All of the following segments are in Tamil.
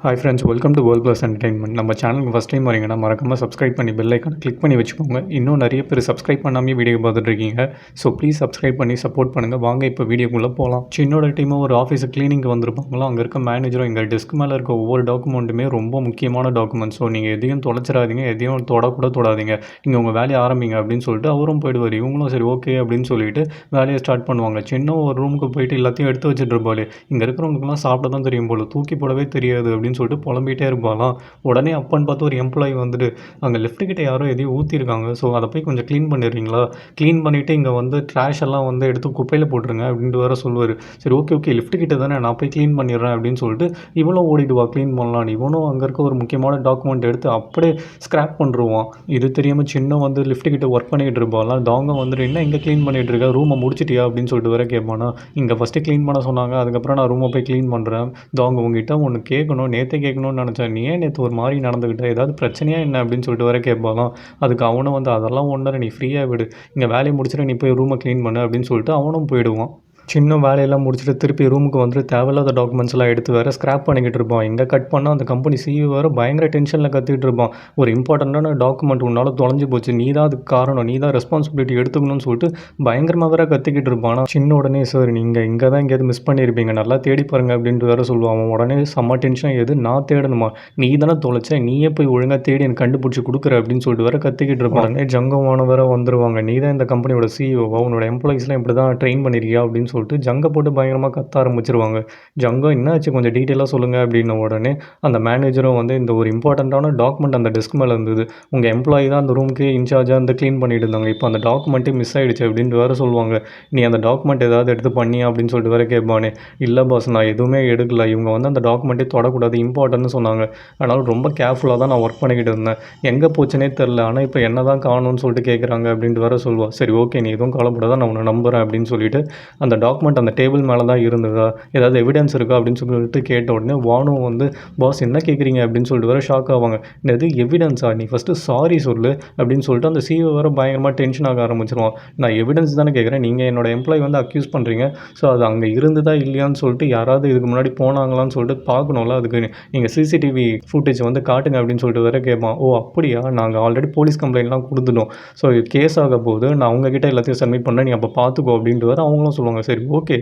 Hi friends, welcome to world class entertainment. நம்ம சேனலுக்கு ஃபஸ்ட் டைம் வரீங்கன்னா மறக்காமல் சப்ஸ்கிரைப் பண்ணி பெல் ஐக்கானை கிளிக் பண்ணி வச்சுக்கோங்க. இன்னும் நிறைய பேர் சப்ஸ்கிரைப் பண்ணாமே வீடியோ பார்த்துட்டு இருக்கீங்க. ஸோ ப்ளீஸ் சப்ஸ்கிரைப் பண்ணி சப்போர்ட் பண்ணுங்கள். வாங்க இப்போ வீடியோக்குள்ளே போகலாம். சின்னோட டீமும் ஒரு ஆஃபீஸு கிளீனிங்க்கு வந்திருப்பாங்களோ, அங்கே இருக்க மேனேஜரும் எங்கள் டெஸ்க் மேலே இருக்க ஒவ்வொரு டாக்குமெண்ட்டுமே ரொம்ப முக்கியமான டாக்குமெண்ட். ஸோ நீங்கள் எதையும் தொலைச்சிடாதீங்க, எதையும் தொடக்கூட தொடாதீங்க, நீங்கள் உங்கள் வேலையை ஆரம்பிங்க அப்படின்னு சொல்லிட்டு அவரும் போயிடுவார். இவங்களும் சரி ஓகே அப்படின்னு சொல்லிட்டு வேலையை ஸ்டார்ட் பண்ணுவாங்க. சின்ன ஒரு ரூமுக்கு போயிட்டு எல்லாத்தையும் எடுத்து வச்சுட்டு இருப்பாள். இங்கே இருக்கிறவங்களுக்குலாம் சாப்பிட தான் தெரியும் போல், தூக்கி போடவே தெரியாது அப்படின்னு சொல்லிட்டு புலம்பிகிட்டே இருப்பாளாம். உடனே அப்பன்னு பார்த்து ஒரு எம்ப்ளாயி வந்துட்டு, அங்கே லிஃப்ட் கிட்ட யாரோ எதையும் ஊற்றிருக்காங்க, ஸோ அதை போய் கொஞ்சம் க்ளீன் பண்ணிடுறீங்களா, க்ளீன் பண்ணிவிட்டு இங்கே வந்து ட்ராஷ் எல்லாம் வந்து எடுத்து குப்பையில் போட்டுருங்க அப்படின்ட்டு வேறு சொல்லுவார். சரி ஓகே ஓகே லிஃப்ட் கிட்ட தானே, நான் போய் க்ளீன் பண்ணிடுறேன் அப்படின்னு சொல்லிட்டு இவனும் ஓடிடுவா க்ளீன் பண்ணலான்னு. இவனும் அங்கே இருக்க ஒரு முக்கியமான டாக்குமெண்ட் எடுத்து அப்படியே ஸ்க்ராப் பண்ணுருவான். இது தெரியாமல் சின்ன வந்து லிஃப்ட் கிட்ட ஒர்க் பண்ணிகிட்டு இருப்பாலாம். டாங்க வந்துட்டு என்ன இங்கே க்ளீன் பண்ணிகிட்டு இருக்கா, ரூமை முடிச்சிட்டியா அப்படின்னு சொல்லிட்டு வேறு கேட்பானா. இங்கே ஃபஸ்ட்டு க்ளீன் பண்ண சொன்னாங்க, அதுக்கப்புறம் நான் ரூமை போய் க்ளீன் பண்ணுறேன். டாங்க உங்ககிட்ட ஒன்று கேட்கணும், நேற்றே கேட்கணும்னு நினச்சேன், நீ ஏன் நேற்று ஒரு மாதிரி நடந்துக்கிட்ட, ஏதாவது பிரச்சனையா என்ன அப்படின்னு சொல்லிட்டு வர கேட்பாலாம். அதுக்கு அவனும் வந்து அதெல்லாம் ஒன்றும் நீ ஃப்ரீயாக விடு, இங்கே வேலையை முடிச்சுட்டு நீ போய் ரூமை க்ளீன் பண்ணு அப்படின்னு சொல்லிட்டு அவனும் போயிடுவான். சின்ன வேலையெல்லாம் முடிச்சுட்டு திருப்பி ரூமுக்கு வந்துட்டு தேவையில்லாத டாக்குமெண்ட்ஸ்லாம் எடுத்து வேறு ஸ்க்ராப் பண்ணிக்கிட்டு இருப்பான். எங்கே கட் பண்ணால் அந்த கம்பெனி சிஇஓ வேறு பயங்கர டென்ஷனில் கத்திட்டு இருப்பான். ஒரு இம்பார்ட்டண்ட்டான டாக்குமெண்ட் உன்னால் தொலைஞ்சு போச்சு, நீ தான் அதுக்கு காரணம், நீ தான் ரெஸ்பான்சிபிலிட்டி எடுத்துக்கணும்னு சொல்லிட்டு பயங்கரமாக வேறு கத்திக்கிட்டு இருப்பான். ஆனால் சின்ன உடனே சார் நீங்கள் இங்கே தான் எங்கேயாவது மிஸ் பண்ணியிருப்பீங்க, நல்லா தேடி பாருங்க அப்படின்ட்டு வேறு சொல்லுவான். அவன் உடனே செம்ம டென்ஷன், எது நான் தேடணுமா, நீ தானே தொலைச்ச, நீயே போய் ஒழுங்காக தேடி எனக்கு கண்டுபிடிச்சி கொடுக்குற அப்படின்னு சொல்லிட்டு வேறு கத்திக்கிட்டு இருப்பான். உடனே ஜங்கமான வேறு வந்துருவாங்க. நீ தான் இந்த கம்பெனியோட சிஇஓவா, உன்னோட எம்ப்ளாயிஸ்லாம் இப்படி தான் ட்ரெயின் பண்ணியிருக்கியா அப்படின்னு சொல்லிட்டு ஜங்கை போட்டு பயங்கரமாக கத்த ஆரம்பிச்சிருவாங்க. ஜங்கம் என்னாச்சு கொஞ்சம் டீட்டெயிலாக சொல்லுங்கள் அப்படின்ன உடனே அந்த மேனேஜரும் வந்து இந்த ஒரு இம்பார்ட்டண்ட்டான டாக்குமெண்ட் அந்த டெஸ்க் மேலே இருந்தது, உங்கள் எம்ப்ளாயி தான் அந்த ரூமுக்கு இன்சார்ஜாக வந்து க்ளீன் பண்ணிட்டு இருந்தாங்க, இப்போ அந்த டாக்குமெண்ட்டே மிஸ் ஆகிடுச்சு அப்படின்ட்டு வேறு சொல்லுவாங்க. நீ அந்த டாக்குமெண்ட் ஏதாவது எடுத்து பண்ணியா அப்படின்னு சொல்லிட்டு வேறு கேட்பானே. இல்லை பாஸ் நான் எதுவுமே எடுக்கல, இவங்க வந்து அந்த டாக்குமெண்ட்டே தொடக்கூடாது இம்பார்ட்டன்ட்னு சொன்னாங்க, அதனால் ரொம்ப கேர்ஃபுல்லாக தான் நான் ஒர்க் பண்ணிக்கிட்டு இருந்தேன், எங்கே போச்சுனே தெரில, ஆனால் இப்போ என்ன தான் காணும்னு சொல்லிட்டு கேட்குறாங்க அப்படின்ட்டு வேறு சொல்லுவாள். சரி ஓகே நீ எதுவும் கவலைப்படாத, நான் உன்னை நம்புகிறேன் அப்படின்னு சொல்லிட்டு அந்த டாக்குமெண்ட் அந்த டேபிள் மேலே தான் இருந்ததா, ஏதாவது எவிடன்ஸ் இருக்கா அப்படின்னு சொல்லிட்டு கேட்ட உடனே வானும் வந்து பாஸ் என்ன கேட்குறீங்க அப்படின்னு சொல்லிட்டு வேறு ஷாக் ஆவாங்க. இது எவிடன்ஸா, நீ ஃபஸ்ட்டு சாரி சொல்லு அப்படின்னு சொல்லிட்டு அந்த சிஇஓ வேறு பயங்கரமாக டென்ஷன் ஆக ஆரம்பிச்சிருவான். நான் எவிடன்ஸ் தானே கேட்குறேன், நீங்கள் என்னோட எம்ப்ளாயி வந்து அக்யூஸ் பண்ணுறீங்க, ஸோ அது அங்கே இருந்ததா இல்லையான்னு சொல்லிட்டு யாராவது இதுக்கு முன்னாடி போனாங்களான்னு சொல்லிட்டு பார்க்கணும்ல, அதுக்கு நீங்கள் சிசிடிவி ஃபுட்டேஜ் வந்து காட்டுங்க அப்படின்னு சொல்லிட்டு வேறு கேட்பான். ஓ அப்படியா, நாங்கள் ஆல்ரெடி போலீஸ் கம்ப்ளைண்ட்லாம் கொடுத்துட்டோம், ஸோ கேஸ் ஆக போது நான் அவங்கக்கிட்ட எல்லாத்தையும் சப்மிட் பண்ணேன், நீ அப்போ பார்த்துக்கோ அப்படின்ட்டு வேறு அவங்களும் சொல்லுவாங்க. சரி ஓகே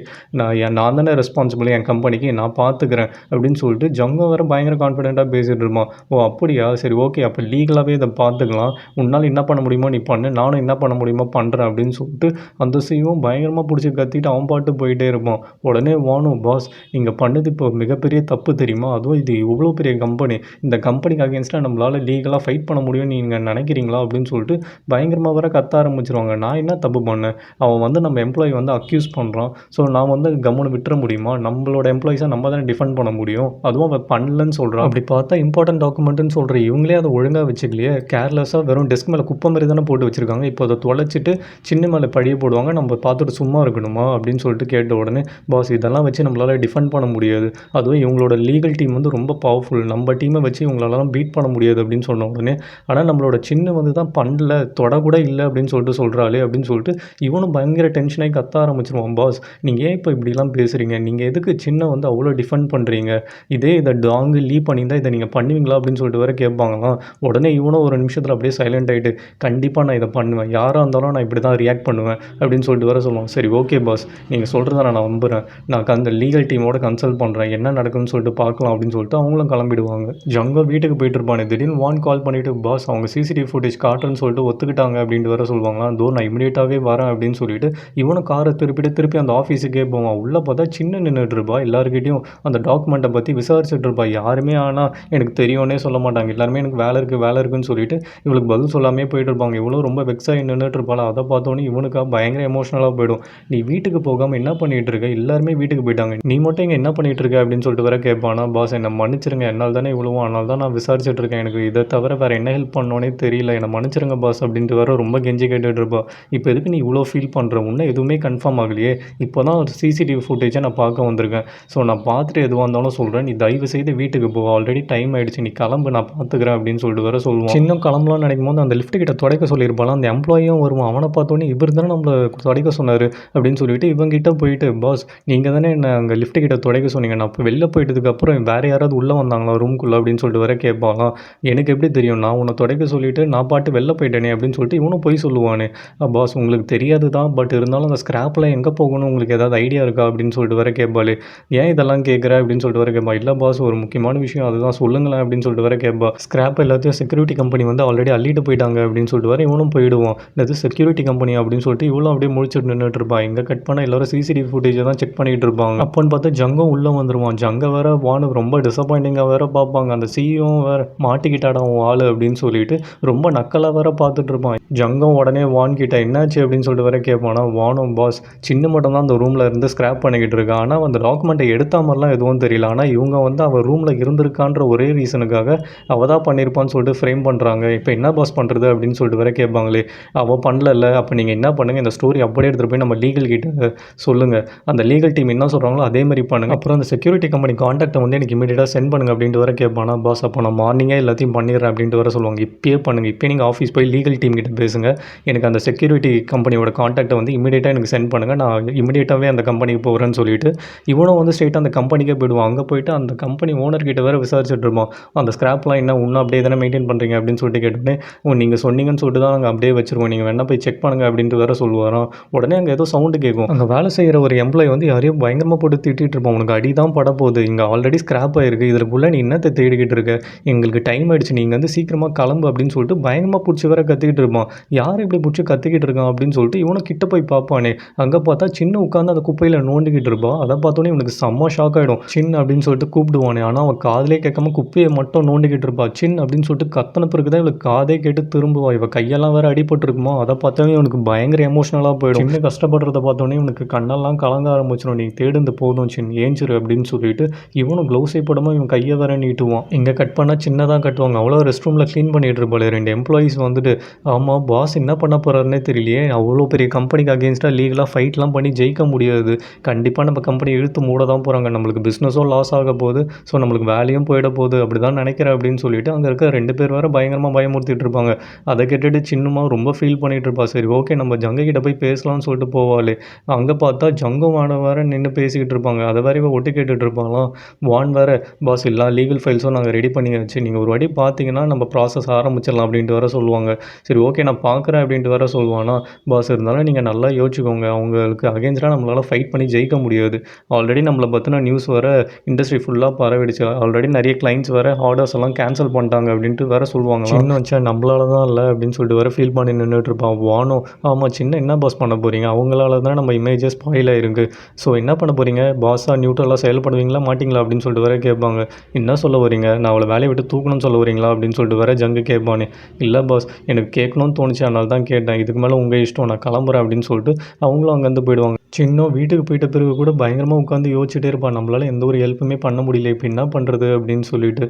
நான் தானே ரெஸ்பான்சிபிள் என் கம்பெனிக்கு, நான் பார்த்துக்கிறேன் அப்படின்னு சொல்லிட்டு ஜங்கம் வேறு பயங்கர கான்ஃபிடென்ட்டாக பேசிகிட்டு இருப்பான். ஓ அப்படியா சரி ஓகே, அப்போ லீகலாகவே இதை பார்த்துக்கலாம், உன்னால் என்ன பண்ண முடியுமோ நீ பண்ணு, நானும் என்ன பண்ண முடியுமோ பண்ணுறேன் அப்படின்னு சொல்லிட்டு அந்த சிஇஓவும் பயங்கரமாக பிடிச்சி கத்திட்டு அவன் பாட்டு போயிட்டே இருப்பான். உடனே வானும் பாஸ் நீங்கள் பண்ணது இப்போ மிகப்பெரிய தப்பு தெரியுமா, அதுவும் இது இவ்வளோ பெரிய கம்பெனி, இந்த கம்பெனிக்கு அகேன்ஸ்டாக நம்மளால் லீகலாக ஃபைட் பண்ண முடியும்னு நீங்கள் நினைக்கிறீங்களா அப்படின்னு சொல்லிட்டு பயங்கரமாக வேறு கத்த ஆரம்பிச்சிருவாங்க. நான் என்ன தப்பு பண்ணேன், அவன் வந்து நம்ம எம்ப்ளாயி வந்து அக்யூஸ் பண்ணுறான், ஸோ நான் வந்து கம்முன்னு விட்டுற முடியுமா, நம்மளோட எம்ப்ளாயிஸை நம்ம தானே டிஃபெண்ட் பண்ண முடியும், அதுவும் அவன் பண்ணலன்னு சொல்கிறான். அப்படி பார்த்தா இம்பார்ட்டன்ட் டாக்குமெண்ட்டுன்னு சொல்கிற இவங்களே அதை ஒழுங்காக வச்சுக்கலையே, கேர்லெஸ்ஸாக வெறும் டெஸ்க் மேலே குப்பை மாதிரி தானே போட்டு வச்சுருக்காங்க, இப்போ அதை தொலைச்சிட்டு சின்ன மேலே பழிய போடுவாங்க, நம்ம பார்த்துட்டு சும்மா இருக்கணுமா அப்படின்னு சொல்லிட்டு கேட்ட உடனே பாஸ் இதெல்லாம் வச்சு நம்மளால் டிஃபெண்ட் பண்ண முடியாது, அதுவும் இவங்களோட லீகல் டீம் வந்து ரொம்ப பவர்ஃபுல், நம்ம டீமை வச்சு இவங்களெல்லாம் பீட் பண்ண முடியாது அப்படின்னு சொன்ன உடனே, ஆனால் நம்மளோட சின்ன வந்து தான் பண்ணல, தொடக்கூட இல்லை அப்படின்னு சொல்லிட்டு சொல்கிறாளே அப்படின்னு சொல்லிட்டு இவனும் பயங்கர டென்ஷனாகி கத்த ஆரம்பிச்சிருவான். பாஸ் நீங்கள் ஏன் இப்போ இப்படிலாம் பேசுகிறீங்க, நீங்கள் எதுக்கு சின்ன வந்து அவ்வளோ டிஃபெண்ட் பண்ணுறீங்க, இதே இதை டாங்கு லீவ் பண்ணியிருந்தால் இதை நீங்கள் பண்ணுவீங்களா அப்படின்னு சொல்லிட்டு வேறு கேட்பாங்களாம். உடனே இவனும் ஒரு நிமிஷத்தில் அப்படியே சைலண்ட் ஆகிட்டு கண்டிப்பாக நான் இதை பண்ணுவேன், யாராக இருந்தாலும் நான் இப்படி தான் ரியாக்ட் பண்ணுவேன் அப்படின்னு சொல்லிட்டு வேறு சொல்லுவான். சரி ஓகே பாஸ் நீங்கள் சொல்கிறத நான் நம்புகிறேன், நான் அந்த லீகல் டீமோட கன்சல்ட் பண்ணுறேன், என்ன நடக்குதுன்னு சொல்லிட்டு பார்க்கலாம் அப்படின்னு சொல்லிட்டு அவங்களும் கிளம்பிடுவாங்க. ஜங்கோ வீட்டுக்கு போயிட்டு இருப்பானே, திடீர்னு வான் கால் பண்ணிவிட்டு பாஸ் அவங்க சிசிடிவி ஃபுட்டேஜ் காட்டுறேன்னு சொல்லிட்டு ஒத்துக்கிட்டாங்க அப்படின்ட்டு வேறு சொல்லுவாங்களா. அதோ நான் இமீடியட்டாகவே வரேன் அப்படின்னு சொல்லிட்டு இவனும் காரை திருப்பி அந்த ஆஃபீஸுக்கே போவான். உள்ளே பார்த்தா சின்ன நின்றுட்டு இருப்பா, எல்லாருக்கிட்டையும் அந்த டாக்குமெண்ட்டை பற்றி விசாரிச்சுட்டு இருப்பா. யாருமே ஆனால் எனக்கு தெரியும்னே சொல்ல மாட்டாங்க, எல்லாருமே எனக்கு வேலை இருக்குன்னு சொல்லிட்டு இவளுக்கு பதில் சொல்லாமே போயிட்டு இருப்பாங்க. இவ்வளோ ரொம்ப வெக்ஸாகி நின்றுட்டு இருப்பாள். அதை பார்த்தோன்னே இவனுக்காக பயங்கர எமோஷனலாக போயிடும். நீ வீட்டுக்கு போகாமல் என்ன பண்ணிகிட்டு இருக்க, எல்லாருமே வீட்டுக்கு போயிட்டாங்க, நீ மட்டும் இங்கே என்ன பண்ணிகிட்டு இருக்க அப்படின்னு சொல்லிட்டு வேற கேட்பானா. பாஸ் என்னை மன்னிச்சிருங்க, என்னால் தானே இவ்வளவும், அதனால தான் நான் விசாரிச்சுட்டு இருக்கேன், எனக்கு இதை தவிர வேறு என்ன ஹெல்ப் பண்ணோன்னே தெரியல, என்னை மன்னிச்சிருங்க பாஸ் அப்படின்ட்டு வேற ரொம்ப கெஞ்சி கேட்டுட்டு இருப்பா. இப்போ எதுக்கு நீ இவ்வளோ ஃபீல் பண்ணுற, உன்ன எதுவுமே கன்ஃபார்ம் ஆகலையே, இப்போ தான் ஒரு சிசிடிவி ஃபுட்டேஜை நான் பார்க்க வந்திருக்கேன். ஸோ நான் பார்த்துட்டு எதுவாக இருந்தாலும் சொல்கிறேன். நீ தயவு செய்து வீட்டுக்கு போ. ஆல்ரெடி டைம் ஆயிடுச்சு. நீ கிளம்பு, நான் பார்த்துக்கிறேன் அப்படின்னு சொல்லிட்டு வேற சொல்லுவான். சின்னம் கிளம்பலாம்னு நினைக்கும்போது அந்த லிஃப்ட் கிட்ட துடைக்க சொல்லியிருப்பாள். அந்த எம்ப்ளாயும் வருவான். அவனை பார்த்தோன்னே இவர் தானே நம்மளை துடைக்க சொன்னார் அப்படின்னு சொல்லிட்டு இவங்கிட்ட போயிட்டு, பாஸ் நீங்கள் தானே என்ன அங்கே லிஃப்ட் கிட்ட துடைக்க சொன்னீங்க, நான் இப்போ வெளில போயிட்டதுக்கப்புறம் வேறு யாராவது உள்ளே வந்தாங்களா ரூம்குள்ளே அப்படின்னு சொல்லிட்டு வேற கேட்பாங்களாம். எனக்கு எப்படி தெரியும், நான் உன்னை துடைக்க சொல்லிவிட்டு நான் பாட்டு வெளில போயிட்டேனே அப்படின்னு சொல்லிட்டு இவனும் போய் சொல்லுவானே. பாஸ் உங்களுக்கு தெரியாது தான், பட் இருந்தாலும் அந்த ஸ்கிராப்பில் எங்கே போகணும் உங்களுக்கு ஏதாவது ஐடியா இருக்கா அப்படின்னு சொல்லிட்டு வேற கேட்பாள். ஏன் இதெல்லாம் கேட்குற அப்படின்னு சொல்லிட்டு வேற கேட்பா. இல்லை பாஸ் ஒரு முக்கியமான விஷயம் அதுதான் சொல்லுங்களேன் அப்படின்னு சொல்லிட்டு வேற கேட்பா. ஸ்கிராப் எல்லாத்தையும் செக்யூரிட்டி கம்பெனி வந்து ஆல்ரெடி அள்ளிட்டு போயிட்டாங்க அப்படின்னு சொல்லிட்டு வர இவனும் போயிடுவான். இது செக்யூரிட்டி கம்பெனி அப்படின்னு சொல்லிட்டு இவளும் அப்படியே முழிச்சிட்டு நின்றுட்டு இருப்பான். எங்கே கட் பண்ண எல்லாரும் சிசிடிவி ஃபுட்டேஜை தான் செக் பண்ணிட்டு இருப்பாங்க. அப்போன்னு பார்த்தா ஜங்கும் உள்ளே வந்துடுவான். ஜங்க வேற வானு ரொம்ப டிசப்பாயிண்டிங்காக வேற பார்ப்பாங்க. அந்த சிஇஓ வேற மாட்டிக்கிட்டாடா உன் ஆள் அப்படின்னு சொல்லிட்டு ரொம்ப நக்கலாக வேற பார்த்துட்டு இருப்பான். ஜங்கம் உடனே வான் கிட்ட என்னாச்சு அப்படின்னு சொல்லிட்டு வேற கேட்பானா. வானும் பாஸ் சின்ன மட்டும் தான் அந்த ரூமில் இருந்து ஸ்கிராப் பண்ணிக்கிட்டு இருக்கான். ஆனால் அந்த டாக்குமெண்ட்டை எடுத்தா மாதிரிலாம் எதுவும் தெரியல. ஆனால் இவங்க வந்து அவள் ரூமில் இருந்திருக்கான்ற ஒரே ரீசனுக்காக அவள் தான் பண்ணியிருப்பான்னு சொல்லிட்டு ஃப்ரேம் பண்ணுறாங்க. இப்போ என்ன பாஸ் பண்ணுறது அப்படின்னு சொல்லிட்டு வேற கேட்பாங்களே. அவள் பண்ணல, அப்போ நீங்கள் என்ன பண்ணுங்கள், இந்த ஸ்டோரி அப்படியே எடுத்துகிட்டு போய் நம்ம லீகல் கிட்ட சொல்லுங்கள். அந்த லீகல் டீம் என்ன சொல்கிறாங்களோ அதே மாதிரி பண்ணுங்கள். அப்புறம் அந்த செக்யூரிட்டி கம்பெனி காண்டாக்டை வந்து எனக்கு இமீடியட்டாக சென்ட் பண்ணுங்கள் அப்படின்ட்டு வர கேட்பானா. பாஸ் அப்போ நான் மார்னிங்கே எல்லாத்தையும் பண்ணிடுறேன் அப்படின்ட்டு வர சொல்லுவாங்க. இப்பயே பண்ணுங்கள், இப்போயே நீங்கள் ஆஃபீஸ் போய் லீகல் டீம் கிட்ட பேசுங்க. எனக்கு அந்த செக்யூரிட்டி கம்பெனியோட காண்டாக்டை வந்து இமீடியட்டாக எனக்கு சென்ட் பண்ணுங்கள், நான் இமீடியட்டாகவே அந்த கம்பெனிக்கு போகிறேன்னு சொல்லிட்டு இவனும் வந்து ஸ்ட்ரெயிட்டாக அந்த கம்பெனிக்கே போயிடுவான். அங்கே போயிட்டு அந்த கம்பெனி ஓனர் கிட்ட வேறு விசாரிச்சுட்டு இருப்பான். அந்த ஸ்கிராப்லாம் என்ன இன்னும் அப்படியே தானே மெயின்டைன் பண்ணுறீங்க அப்படின்னு சொல்லிட்டு கேட்டோடனே, நீங்கள் சொன்னீங்கன்னு சொல்லிட்டு தான் நாங்கள் அப்படியே வச்சுருவோம், நீங்கள் வேணால் போய் செக் பண்ணுங்கள் அப்படின்ட்டு வேறு சொல்லுவாராம். உடனே அங்கே ஏதோ சவுண்டு கேட்கும். அங்கே வேலை செய்கிற ஒரு எம்ப்ளாயி வந்து யாரையும் பயங்கரமாக போட்டு திட்டிகிட்டு இருப்பான். உனக்கு அடி தான் பட போகுது, இங்கே ஆல்ரெடி ஸ்கிராப் ஆகிருக்கு, இதுக்குள்ளே நீ என்னத்தை தேடிக்கிட்டு இருக்க, எங்களுக்கு டைம் ஆகிடுச்சு, நீங்கள் வந்து சீக்கிரமாக கிளம்பு அப்படின்னு சொல்லிட்டு பயங்கரமாக பிடிச்சி வேற கத்திக்கிட்டு இருப்பான். யார் இப்படி பிடிச்சி கத்திக்கிட்டு இருக்கான் அப்படின்னு சொல்லிட்டு இவனை கிட்ட போய் பார்ப்பானே. அங்கே பார்த்தா சின்ன உட்காந்து அந்த குப்பையில் நோண்டிக்கிட்டு இருப்பான். அதை பார்த்தோன்னே இவனுக்கு செம்ம ஷாக் ஆகிடும். சின் அப்படின்னு சொல்லிட்டு கூப்பிடுவானே. ஆனால் அவன் காதிலே கேட்காம குப்பையை மட்டும் நோண்டிக்கிட்டு இருப்பா. சின் அப்படின்னு சொல்லிட்டு கத்தன பிறகு தான் இவளுக்கு காதே கேட்டு திரும்புவா. இவ கையெல்லாம் வேற அடிபட்டுருக்குமா, அதை பார்த்தாவே இவனுக்கு பயங்கர எமோஷனலாக போயிடும். சின்ன கஷ்டப்படுறத பார்த்தோன்னே இவனுக்கு கண்ணெல்லாம் கலங்க ஆரம்பிச்சிடும். நீ தேடுந்து போதும் சின், ஏஞ்சிரு அப்படின்னு சொல்லிட்டு இவனும் க்ளவுஸே போடாமல் இவன் கையை வேற நீட்டுவான். இங்கே கட் பண்ணால் சின்னதாக கட்டுவாங்க. அவ்வளோ ரெஸ்ட் ரூமில் க்ளீன் பண்ணிட்டு இருப்பாள். 2 எம்ப்ளாயீஸ் வந்துட்டு, ஆமாம் பாஸ் என்ன பண்ண போகிறாருன்னே தெரியலையே, அவ்வளோ பெரிய கம்பெனிக்கு அகேன்ஸ்டாக லீகலாக ஃபைட்லாம் பண்ணி ஜெயிக்க முடியாது, கண்டிப்பாக நம்ம கம்பெனி இழுத்து மூட தான் போகிறாங்க, நம்மளுக்கு பிஸ்னஸும் லாஸ் ஆக போகுது, ஸோ நம்மளுக்கு வேலையும் போயிட போகுது அப்படி தான் நினைக்கிறேன் அப்படின்னு சொல்லிட்டு அங்கே இருக்க 2 பேர் வேறு பயங்கரமாக பயமுறுத்திட்டு இருப்பாங்க. அதை கேட்டுட்டு சின்னமாக ரொம்ப ஃபீல் பண்ணிகிட்டு இருப்பா. சரி ஓகே நம்ம ஜங்க கிட்ட போய் பேசலாம்னு சொல்லிட்டு போவாளே. அங்கே பார்த்தா ஜங்கும் வான வேறு நின்று பேசிக்கிட்டு இருப்பாங்க. அதை வேற ஒட்டு கேட்டுட்டு இருப்பாங்களாம். வான் வேறு, பாஸ் எல்லா லீகல் ஃபைல்ஸும் நாங்கள் ரெடி பண்ணியாச்சு, நீங்கள் ஒரு வாட்டி பார்த்தீங்கன்னா நம்ம ப்ராசஸ் ஆரம்பிச்சிடலாம் அப்படின்ட்டு வேற சொல்லுவாங்க. சரி ஓகே நான் பார்க்குறேன் அப்படின்ட்டு வேற சொல்லுவானா. பாஸ் இருந்தாலும் நீங்கள் நல்லா யோசிச்சுக்கோங்க, அவங்களுக்கு அகேன்ஸ்டாக நம்மளால் ஃபைட் பண்ணி ஜெயிக்க முடியாது, ஆல்ரெடி நம்மளை பற்றின நியூஸ் வர இண்டஸ்ட்ரி ஃபுல்லாக பரவிடுச்சு, ஆல்ரெடி நிறைய கிளைண்ட்ஸ் வேறு ஆர்டர்ஸ் எல்லாம் கேன்சல் பண்ணிட்டாங்க அப்படின்ட்டு வேற சொல்லுவாங்க. சின்ன வச்சா நம்மளால தான் இல்லை அப்படின்னு சொல்லிட்டு வேற ஃபீல் பண்ணி நின்றுட்டு இருப்பான். வானோ, ஆமாம் சின்ன என்ன பாஸ் பண்ண போகிறீங்க, அவங்களால தான் நம்ம இமேஜஸ் ஸ்பாயில் ஆயிருக்கு, ஸோ என்ன பண்ண போகிறீங்க, பாஸாக நியூட்ரலாக செயல்படுவீங்களா மாட்டிங்களா அப்படின்னு சொல்லிட்டு வேற கேட்பாங்க. என்ன சொல்ல வரீங்க, நான் அவளை வேலையை விட்டு தூக்கணும்னு சொல்ல வரீங்களா அப்படின்னு சொல்லிட்டு வேற ஜங்கு கேட்பானே. இல்லை பாஸ் எனக்கு கேட்கணும்னு தோணுச்சு அதனால தான் கேட்டேன், இதுக்கு மேலே உங்கள் இஷ்டம், நான் கிளம்புறேன் அப்படின்னு சொல்லிட்டு அவங்களும் அங்கேருந்து போயிடுவாங்க. சின்ன வீட்டுக்கு போயிட்ட பிறகு கூட பயங்கரமாக உட்காந்து யோசிச்சுட்டே இருப்பான். நம்மளால் எந்த ஒரு ஹெல்ப்புமே பண்ண முடியல, இப்போ என்ன பண்ணுறது அப்படின்னு சொல்லிட்டு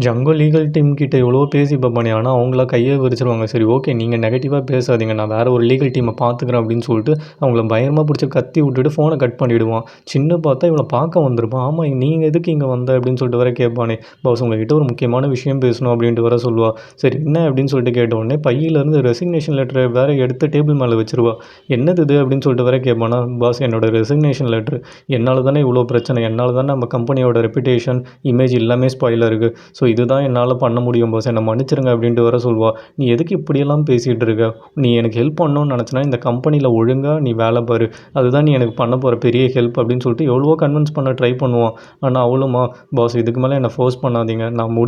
ஜங்கோ லீகல் டீம் கிட்ட எவ்வளோ பேசி பார்ப்பானே. ஆனால் அவங்கள கையை விரிச்சிருவாங்க. சரி ஓகே நீங்கள் நெகட்டிவாக பேசாதீங்க, நான் வேறு ஒரு லீகல் டீமை பார்த்துக்கிறேன் அப்படின்னு சொல்லிட்டு அவங்கள பயங்கரமாக பிடிச்சி கத்தி விட்டுட்டு ஃபோனை கட் பண்ணிவிடுவான். சின்ன பார்த்தா இவளை பார்க்க வந்திருப்பான். ஆமாம் நீங்கள் எதுக்கு இங்கே வந்த அப்படின்னு சொல்லிட்டு வர கேட்பானே. பாஸ் உங்ககிட்ட ஒரு முக்கியமான விஷயம் பேசணும் அப்படின்ட்டு வர சொல்லுவா. சரி என்ன அப்படின்னு சொல்லிட்டு கேட்ட உடனே பையிலேருந்து ரெசிக்னேஷன் லெட்டரை வேறு எடுத்து டேபிள் மேலே வச்சிருவா. என்னது இது அப்படின்னு சொல்லிட்டு வர கேட்பானா. பாஸ் என்னோட ரெசிக்னேஷன் லெட்ரு, என்னால் தானே இவ்வளோ பிரச்சனை, என்னால் தானே நம்ம கம்பெனியோட ரெப்புடேஷன் இமேஜ் எல்லாமே ஸ்பாயில் இருக்குது, ஸோ இதுதான் என்னால் பண்ண முடியும் பாஸ், என்னை மன்னிச்சிருங்க அப்படின்ட்டு வர சொல்வா. நீ எதுக்கு இப்படியெல்லாம் பேசிகிட்டு இருக்க, நீ எனக்கு ஹெல்ப் பண்ணணும்னு நினச்சினா இந்த கம்பெனியில் ஒழுங்காக நீ வேலை பாரு, அதுதான் நீ எனக்கு பண்ண போகிற பெரிய ஹெல்ப் அப்படின்னு சொல்லிட்டு எவ்வளவோ கன்வின்ஸ் பண்ண ட்ரை பண்ணுவான். ஆனால் அவளுமா, பாஸ் இதுக்கு மேலே என்னை ஃபோர்ஸ் பண்ணாதீங்க, நான்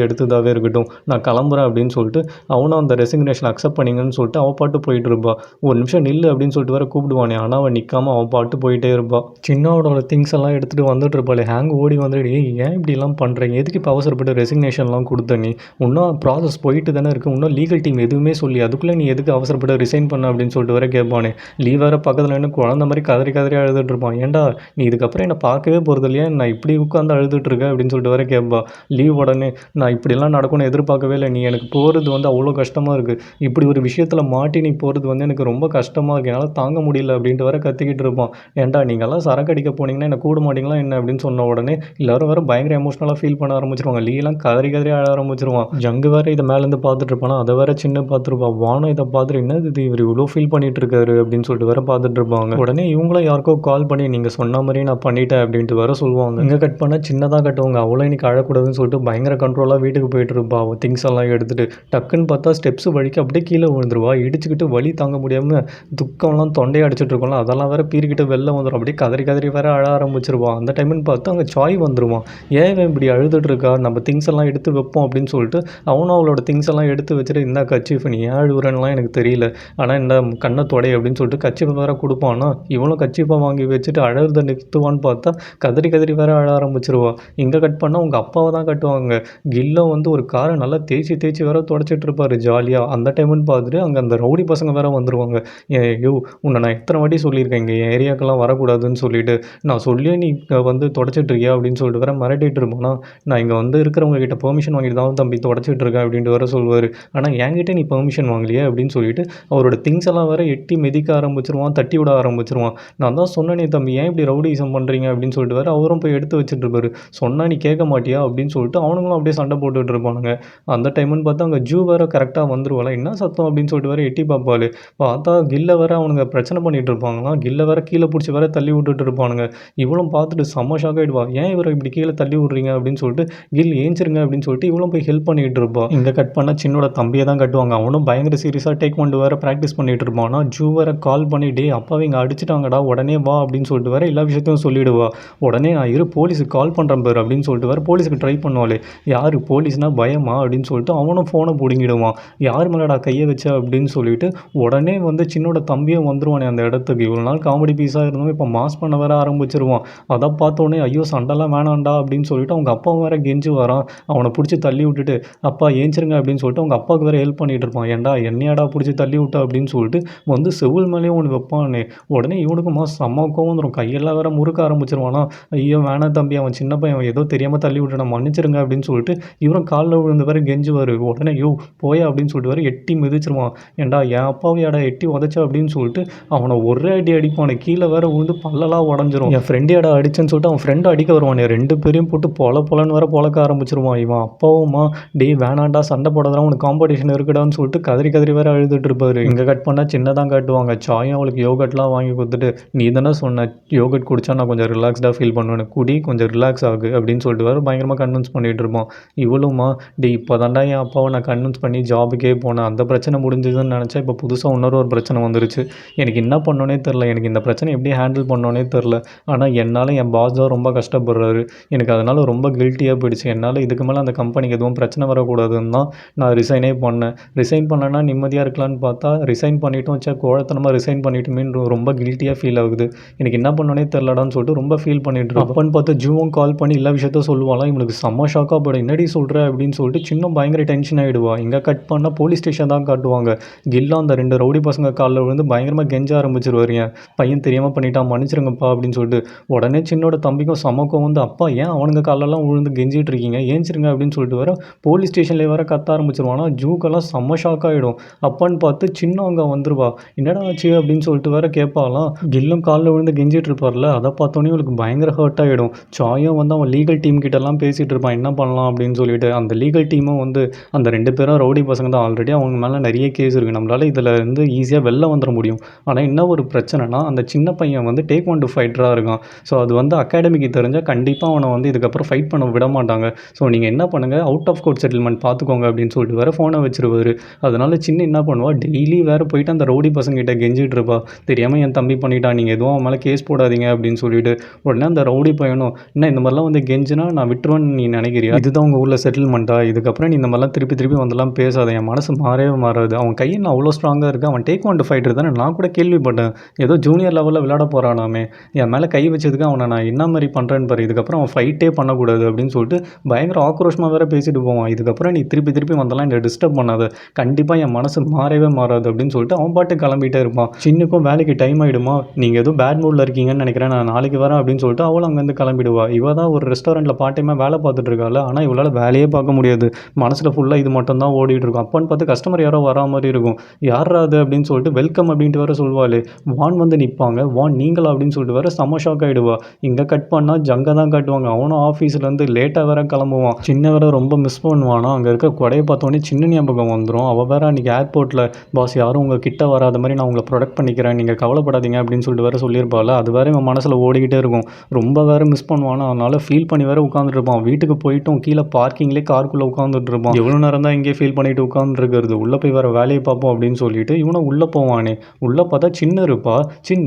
எடுத்ததாகவே இருக்கட்டும், நான் கிளம்புறேன் அப்படின்னு சொல்லிட்டு அவனும் அந்த ரெசிக்னேஷன் அக்செப்ட் பண்ணிங்கன்னு சொல்லிட்டு அவள் பாட்டு போயிட்டு இருப்பா. ஒரு நிமிஷம் நில்லு அப்படின்னு சொல்லிட்டு வர கூப்பிடுவானே. ஆனால் அவன் நிற்காம அவன் பாட்டு போயிட்டே இருப்பாள். சின்னோட திங்ஸ் எல்லாம் எடுத்துகிட்டு வந்துட்டு இருப்பாள். ஹேங் ஓடி வந்துட்டு, ஏன் இப்படிலாம் பண்ணுறீங்க, எதுக்கு இப்போ அவசரப்பட்டு ரெசிக்னேஷன்லாம் கொடுத்த, நீ இன்னும் ப்ராசஸ் போயிட்டு தானே இருக்குது, இன்னும் லீகல் டீம் எதுவுமே சொல்லி அதுக்குள்ளே நீ எதுக்கு அவசரப்பட்டு ரிசைன் பண்ண அப்படின்னு சொல்லிட்டு வர கேட்பானே. லீவ் வேறு பக்கத்தில் என்ன குழந்த மாதிரி கதறி கதறி அழுதுட்டு இருப்பான். ஏன்டா நீ இதுக்கப்புறம் என்னை பார்க்கவே போகிறது இல்லையா, நான் இப்படி உட்காந்து அழுதுட்டு இருக்கேன் அப்படின்னு சொல்லிட்டு வர கேட்பா. லீவ் உடனே, நான் இப்படிலாம் நடக்கும்னு எதிர்பார்க்கவே இல்லை, நீ எனக்கு போகிறது வந்து அவ்வளோ கஷ்டமாக இருக்குது, இப்படி ஒரு விஷயத்தில் மாட்டி நீ போகிறது வந்து எனக்கு ரொம்ப கஷ்டமாக இருக்குது, என்னால் தாங்க முடியல அப்படின்ட்டு வர கத்திக்கிட்டு பண்ணிகிட்டு இருப்பான். ஏன்டா நீங்கள்லாம் சரக்கு அடிக்க போனீங்கன்னா என்ன கூட மாட்டீங்களா என்ன அப்படின்னு சொன்ன உடனே எல்லாரும் வேறு பயங்கர எமோஷனலாக ஃபீல் பண்ண ஆரம்பிச்சிருவாங்க. லீலாம் கதறி கதறி அழ ஆரம்பிச்சிருவான். ஜங்கு வேறு இதை மேலேருந்து பார்த்துட்டு இருப்பானா, அதை வேற சின்ன பார்த்துருப்பான். வானம் இதை பார்த்துட்டு என்னது இது இவர் இவ்வளோ ஃபீல் பண்ணிட்டு இருக்காரு அப்படின்னு சொல்லிட்டு வேற பார்த்துட்டு இருப்பாங்க. உடனே இவங்களும் யாருக்கோ கால் பண்ணி நீங்கள் சொன்ன மாதிரியே நான் பண்ணிட்டேன் அப்படின்ட்டு வேற சொல்லுவாங்க. இங்கே கட் பண்ணால் சின்னதாக கட்டுவாங்க. அவ்வளோ இன்னைக்கு அழக்கூடாதுன்னு சொல்லிட்டு பயங்கர கண்ட்ரோலாக வீட்டுக்கு போயிட்டு இருப்பா. அவள் திங்ஸ் எல்லாம் எடுத்துட்டு டக்குன்னு பார்த்தா ஸ்டெப்ஸ் வழிக்கு அப்படியே கீழே விழுந்துருவா. இடிச்சுக்கிட்டு வலி தாங்க முடியாமல் துக்கம்லாம் தொண்டையை அடிச்சிட்டு இருக்கோம்ல, அதெல்லாம் வேற பீறிக்கிட்டு வெளில வந்துடும். அப்படியே கதறி கதறி வேற அழ ஆரம்பிச்சிருவான். அந்த டைம்னு பார்த்து அங்கே சாய் வந்துடுவான். ஏன் இவன் இப்படி அழுதுட்டு இருக்கா, நம்ம திங்ஸ் எல்லாம் எடுத்து வைப்போம் அப்படின்னு சொல்லிட்டு அவனும் அவளோட திங்ஸ் எல்லாம் எடுத்து வச்சுட்டு இந்த கர்ச்சீஃப் நீ ஏன் அழுவுறன்னுலாம் எனக்கு தெரியல, ஆனால் இந்த கண்ணை தொடை அப்படின்னு சொல்லிட்டு கர்ச்சீஃப் வேற கொடுப்பானா, இவனும் கர்ச்சீஃபை வாங்கி வச்சுட்டு அழுத நிறுத்துவான்னு பார்த்தா கதறி கதறி வேற அழ ஆரம்பிச்சிருவா. இங்கே கட் பண்ணால் உங்கள் அப்பாவை தான் கட்டுவாங்க. கில்லோ வந்து ஒரு காரை நல்லா தேய்ச்சி தேய்ச்சி வேற தொடச்சிட்டு இருப்பாரு ஜாலியாக. அந்த டைம்னு பார்த்துட்டு அங்கே அந்த ரவுடி பசங்க வேற வந்துருவாங்க. ஐயோ உன்னை நான் எத்தனை வாட்டி சொல்லியிருக்கேன் இங்கே என் ஏரியாக்கெல்லாம் வரக்கூடாதுன்னு சொல்லிட்டு, நான் சொல்லியே நீ வந்து தொடச்சிட்டு இருக்கியா அப்படின்னு சொல்லிட்டு வேற மிரட்டிட்டு இருப்போனா, நான் இங்கே வந்து இருக்கிறவங்க கிட்ட பெர்மிஷன் வாங்கிட்டு தான் தம்பி தொடச்சிட்டு இருக்கேன் அப்படின்ட்டு வேற சொல்லுவார். ஆனால் என்கிட்ட நீ பெர்மிஷன் வாங்கலையே அப்படின்னு சொல்லிட்டு அவரோட திங்ஸ் எல்லாம் வேற எட்டி மிதிக்க ஆரம்பிச்சிருவான், தட்டி விட ஆரம்பிச்சிருவான். நான் தான் சொன்னேனே தம்பி ஏன் இப்படி ரவுடிசம் பண்ணுறீங்க அப்படின்னு சொல்லிட்டு வேற அவரும் போய் எடுத்து வச்சுட்டு இருப்பாரு. சொன்னா நீ கேட்க மாட்டியா அப்படின்னு சொல்லிட்டு அவனுங்களும் அப்படியே சண்டை போட்டுட்டு இருப்பானுங்க. அந்த டைம்னு பார்த்தா அங்கே ஜூ வேற கரெக்டாக வந்துருவாள். என்ன சத்தம் அப்படின்னு சொல்லிட்டு வேற எட்டி பார்ப்பாள். பார்த்தா கில்ல வேற அவனுங்க பிரச்சனை பண்ணிட்டு இருப்பாங்களாம். கில்ல வேற கீழே பிடிச்சி வேற தள்ளி விட்டுட்டு இருப்பானுங்க. இவளும் பார்த்துட்டு செம்ம ஷாக் ஆகிடுவா. ஏன் இவரை இப்படி கீழே தள்ளி விட்றீங்க அப்படின்னு சொல்லிட்டு கில் ஏஞ்சிருங்க அப்படின்னு சொல்லிட்டு இவளும் போய் ஹெல்ப் பண்ணிட்டு இருப்பா. இங்கே கட் பண்ண சின்னோட தம்பியை தான் கட்டுவாங்க. அவனும் பயங்கர சீரியஸாக டேக் கொண்டு வேற ப்ராக்டிஸ் பண்ணிட்டு இருப்பான். ஜூ வேற கால் பண்ணி டே அப்பாவை இங்கே அடிச்சிட்டாங்கடா உடனே வா அப்படின்னு சொல்லிட்டு வேற எல்லா விஷயத்தையும் சொல்லிடுவா. உடனே நான் போலீஸுக்கு கால் பண்ணுறேன் பாரு அப்படின்னு சொல்லிட்டு வேற போலீஸுக்கு ட்ரை பண்ணுவாளே. யார் போலீஸ்னால் பயமா அப்படின்னு சொல்லிட்டு அவனும் ஃபோனை பிடுங்கிடுவான். யார் மேலடா கையை வச்ச அப்படின்னு சொல்லிட்டு உடனே வந்து சின்னோட தம்பியும் வந்துருவானே அந்த இடத்துக்கு. இவ்வளோ நாள் காமெடி பீஸாக இருந்தவன் இப்போ மாஸ் பண்ண வேற ஆரம்பிச்சிருவான். அதை பார்த்தோன்னே ஐயோ சண்டைலாம் வேணாண்டா அப்படின்னு சொல்லிட்டு அவங்க அப்பா வேற கெஞ்சு வரான். அவனை பிடிச்சி தள்ளி விட்டுட்டு அப்பா ஏஞ்சிருங்க அப்படின்னு சொல்லிட்டு அவங்க அப்பாவுக்கு வேற ஹெல்ப் பண்ணிட்டு இருப்பான். ஏன்டா என்னையாடா பிடிச்சி தள்ளி விட்டா அப்படின்னு சொல்லிட்டு வந்து செவில் மேலேயும் ஒன்று வைப்பானே. உடனே இவனுக்குமா செம்ம கோவம் வந்துடும். கையெல்லாம் வேற முறுக்க ஆரம்பிச்சிருவானா. ஐயோ வேணாம் தம்பி அவன் சின்ன பையன் ஏதோ தெரியாமல் தள்ளி விட்டு நான் மன்னிச்சிருங்க அப்படின்னு சொல்லிட்டு இவரும் காலில் விழுந்து வேற கெஞ்சுவார். உடனே யோ போயா அப்படின்னு சொல்லிட்டு வேற எட்டி மிதிச்சிருவான். ஏன்டா என் அப்பாவை ஏடா எட்டி உதச்சா அப்படின்னு சொல்லிட்டு அவனை ஒரே அடி அடிப்பானே. கீழே வேற விழுந்து பல்லெல்லாம் உடஞ்சிரும். என் ஃப்ரெண்டு ஏடா அடிச்சேன்னு சொல்லிட்டு அவன் ஃப்ரெண்டு அடிக்க வருவானே. ரெண்டு பேரையும் போட்டு பொலன்னு வேற பொழக்க ஆரம்பிச்சிருவான். இவன் அப்பாவுமா டே வேணாண்டா சண்டை போடாதான் உனக்கு காம்படிஷன் இருக்குடான்னு சொல்லிட்டு கதறி கதறி வேற அழுதுட்டு இருப்பாரு. இங்கே கட் பண்ணால் சின்னதான் காட்டுவாங்க. சாயும் அவளுக்கு யோகட்லாம் வாங்கி கொடுத்துட்டு நீ தானே சொன்ன யோகட் குடிச்சா நான் கொஞ்சம் ரிலாக்ஸ்டாக ஃபீல் பண்ணுவேன், குடி கொஞ்சம் ரிலாக்ஸ் ஆகு அப்படின்னு சொல்லிட்டு வேறு பயங்கரமாக கன்வின்ஸ் பண்ணிகிட்டு இருப்போம். இவளுமா இப்போ தாண்டா என் அப்பாவை நான் கன்வின்ஸ் பண்ணி ஜாபுக்கே போனேன், அந்த பிரச்சனை முடிஞ்சதுன்னு நினச்சா இப்போ புதுசாக இன்னொரு பிரச்சனை வந்துருச்சு. எனக்கு என்ன பண்ணோன்னே தெரில, எனக்கு இந்த பிரச்சனை எப்படி ஹேண்டில் பண்ணோன்னே தெரில. ஆனால் என்னால் என் பாஸ் தான் ரொம்ப கஷ்டப்படுறாரு. எனக்கு அதனால் ரொம்ப கில்ட்டியாக போயிடுச்சு. என்னால் இதுக்கு மேலே அந்த கம்பெனிக்கு எதுவும் பிரச்சனை வரக்கூடாதுன்னு தான் நான் ரிசைனே பண்ணேன். ரிசைன் பண்ணேன்னா நிம்மதியாக இருக்கலான்னு பார்த்தா ரிசைன் பண்ணிவிட்டோம் வச்சா கோழத்தனமாக ரிசைன் பண்ணிவிட்டுமேன்னு ரொம்ப கில்ட்டியாக ஃபீல் ஆகுது. எனக்கு என்ன பண்ணோன்னே தெரிலடான்னு சொல்லிட்டு ரொம்ப ஃபீல் பண்ணிட்டு இருக்கோம். அப்பன்னு பார்த்து ஜூவும் கால் பண்ணி எல்லா விஷயத்த சொல்லுவாளாம். இவனுக்கு செம்ம ஷாக்காக போய்டும். என்னடி சொல்கிற அப்படின்னு சொல்லிட்டு சின்ன பயங்கர டென்ஷன் ஆகிடுவா. இங்கே கட் பண்ணால் போலீஸ் ஸ்டேஷன் தான் காட்டுவாங்க. கில்லா அந்த ரெண்டு ரவுடி பசங்க காலில் விழுந்து பயங்கரமாக கெஞ்ச ஆரம்பிச்சிருவாரு. என் பையன் தெரியாமல் பண்ணிட்டான் மன்னிச்சிருங்கப்பா அப்படின்னு சொல்லிட்டு. உடனே சின்னோட தம்பிக்கும் சமக்கம் வந்து அப்பா ஏன் அவனுங்க காலெல்லாம் விழுந்து கெஞ்சிட்டு இருக்கீங்க, ஏஞ்சிருங்க அப்படின்னு சொல்லிட்டு வர போலீஸ் ஸ்டேஷன்லேயே வர கத்த ஆரம்பிச்சிருவானா. ஜூக்கெல்லாம் செம்ம ஷாக் ஆகிடும். அப்பான்னு பார்த்து சின்ன அங்கே வந்துருவா. என்னடா ஆச்சு அப்படின்னு சொல்லிட்டு வேற கேட்பாலாம். கில்லும் காலில் விழுந்து கெஞ்சிட்டு இருப்பார்ல, அதை பார்த்தோன்னே இவளுக்கு பயங்கர ஹர்ட் ஆகிடும். சாயும் வந்து அவன் லீகல் டீம் கிட்டலாம் பேசிகிட்டு இருப்பான் என்ன பண்ணலாம் அப்படின்னு சொல்லிட்டு. அந்த லீகல் டீமும் வந்து அந்த ரெண்டு பேரும் ரவுடி பசங்க தான், ஆல்ரெடி அவங்க மேலே நிறைய கேஸ் இருக்குது, நம்மளால் இதில் இருந்து ஈஸியாக வெளில வந்துட முடியும். ஆனால் என்ன ஒரு பிரச்சனைனா அந்த சின்ன பையன் வந்து டேக்வாண்டோ ஃபைட்டராக இருக்கான். ஸோ அது வந்து அகாடமிக்கு தெரிஞ்சால் கண்டிப்பாக அவனை வந்து இதுக்கப்புறம் ஃபைட் பண்ண விட மாட்டாங்க. ஸோ நீங்கள் என்ன பண்ணுங்கள் அவுட் ஆஃப் கோர்ட் செட்டில்மெண்ட் பார்த்துக்கோங்க அப்படின்னு சொல்லிட்டு வேறு ஃபோனை வச்சிருவார். அதனால சின்ன என்ன பண்ணுவா டெய்லி வேறு போயிட்டு அந்த ரவுடி பசங்கிட்ட கெஞ்சிட்டு இருப்பா. தெரியாமல் என் தம்பி பண்ணிட்டான், நீங்கள் எதுவும் அவன் மேலே கேஸ் போடாதீங்க அப்படின்னு சொல்லிட்டு. உடனே அந்த ரவுடி பையனும் என்ன இந்த மாதிரிலாம் வந்து கெஞ்சினா நான் விட்டுருவேன்னு நீ நினைக்கிறியா, இதுதான் உங்கள் ஊரில் செட்டில்மெண்ட்டா, இதுக்கப்புறம் நீ இந்த மாதிரிலாம் திருப்பி திருப்பி வந்தெல்லாம் பேசாத, என் மனசு மாறவே மாறாது, அவன் கையில் அவ்வளோ ஸ்ட்ராங்காக இருக்குது, அவன் டேக்வாண்டோ ஃபைட்டர் தானே, நான் கூட கேள்விப்பட்டேன் ஏதோ ஜூனியர் லெவலில் விளையாட போகிறானாமே, என் மேலே கை வச்சதுக்கு அவனை நான் என்ன மாதிரி பண்ணுறேன்னு பாரு, இதுக்கப்புறம் அவன் ஃபைட்டே பண்ணக்கூடாது அப்படின்னு சொல்லிட்டு பயங்கர ஆக்ரோஷமாக வேறு பேசிட்டு போவான். இதுக்கப்புறம் நீ திருப்பி திருப்பி வந்தெல்லாம் என்னை டிஸ்டர்ப் பண்ணாத, கண்டிப்பாக என் மனசு மாறவே மாறாது அப்படின்னு சொல்லிட்டு அவன் பாட்டு கிளம்பிட்டே இருப்பான். சின்னுக்கும் வேலைக்கு டைம் ஆகிடுமா, நீங்கள் எதுவும் பேட் மூடில் இருக்கீங்கன்னு நினைக்கிறேன், நான் நாளைக்கு வரேன் அப்படின்னு சொல்லிட்டு அவளும் அங்கேருந்து கிளம்பிடுவா. இவ தான் ஒரு ரெஸ்டாரண்ட்டில் பார்ட் டைமாக வேலை பார்த்துட்டு இருக்காள். ஆனால் இவளால் வேலையே பார்க்க முடியாது, மனசில் ஃபுல்லாக இது மட்டும் தான் ஓடிட்டு இருக்கும். அப்போன்னு பார்த்து கஸ்டமர் யாரோ வரா மாதிரி இருக்கும். யாரா அது அப்படின்னு சொல்லிட்டு வெல்கம் அப்படின்ட்டு வேறு சொல்வாள். வான் வந்து நிற்பாங்க. நீங்களா அப்படின்னு சொல்லிட்டு வேற செம ஷாக் ஆகிடுவா. இங்கே கட் பண்ணால் ஜங்கை தான் காட்டுவாங்க. அவனும் ஆஃபீஸ்லேருந்து லேட்டாக வேற கிளம்புவான். சின்ன வேற ரொம்ப மிஸ் பண்ணுவானா. அங்கே இருக்க கொடையை பார்த்தோன்னே சின்ன ஞாபகம் வந்துடும். அவள் வேற அன்றைக்கி ஏர்போர்ட்டில் பாஸ் யாரும் உங்கள் கிட்ட வராத மாதிரி நான் உங்களை ப்ரொடெக்ட் பண்ணிக்கிறேன், நீங்கள் கவலைப்படாதீங்க அப்படின்னு சொல்லிட்டு வேற சொல்லியிருப்பாள். அது வேற இவன் மனசில் ஓடிக்கிட்டே இருக்கும். ரொம்ப வேற மிஸ் பண்ணுவானா. அதனால் ஃபீல் பண்ணி வேற உட்காந்துட்டு இருப்பான். வீட்டுக்கு போயிட்டும் கீழே பார்க்கிங்லேயே காருக்குள்ளே உட்காந்துட்டு இருப்பான். எவ்வளோ நேரம் தான் இங்கே ஃபீல் பண்ணிட்டு உட்காந்துருக்கிறது, உள்ளே போய் வேறு வேலையை பார்ப்போம் அப்படின்னு சொல்லிட்டு இவனை உள்ளே போவானே. உள்ளே பார்த்தா சின்ன இருப்பா.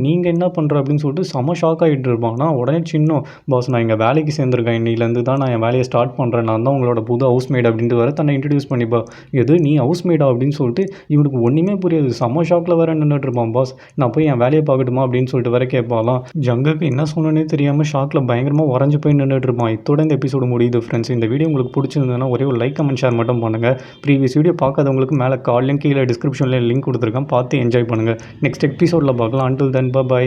நீங்கள் என்ன பண்ணுற அப்படின்னு சொல்லிட்டு செம ஷாக் ஆகிட்டு இருப்பான். நான் உடனே சின்ன பாஸ் நான் இங்கே வேலைக்கு சேர்ந்துருக்கேன், இன்னிலேருந்து தான் நான் என் வேலையை ஸ்டார்ட் பண்ணுறேன், நான் தான் உங்களோட புது ஹவுஸ்மேட் அப்படின்ட்டு வேறு தன்னை இன்ட்ரடியூஸ் பண்ணிப்பா. எது நீ ஹவுஸ்மேடா அப்படின்னு சொல்லிட்டு இவனுக்கு ஒன்றுமே புரியாது. செம ஷாக்கில் வேறு நின்றுட்டு இருப்பான். பாஸ் நான் போய் என் வேலையை பார்க்கட்டுமா அப்படின்னு சொல்லிட்டு வேறு கேட்பாலாம். ஜங்குக்கு என்ன சொன்னனே தெரியாமல் ஷாக்கில் பயங்கரமாக உறைஞ்சு போய் நின்றுட்டு இருப்பான். இதோட இந்த எபிசோடு முடியுது ஃப்ரெண்ட்ஸ். இந்த வீடியோ உங்களுக்கு பிடிச்சிருந்ததுன்னா ஒரே ஒரு லைக் கமெண்ட் ஷேர் மட்டும் பண்ணுங்கள். ப்ரீவியஸ் வீடியோ பார்க்காதவங்களுக்கு மேலே கால்லையும் கீழே டிஸ்கிரிப்ஷனில் லிங்க் கொடுத்துருக்கேன், பார்த்து என்ஜாய் பண்ணுங்கள். நெக்ஸ்ட் எபிசோடில் பார்க்கலாம். Until then by.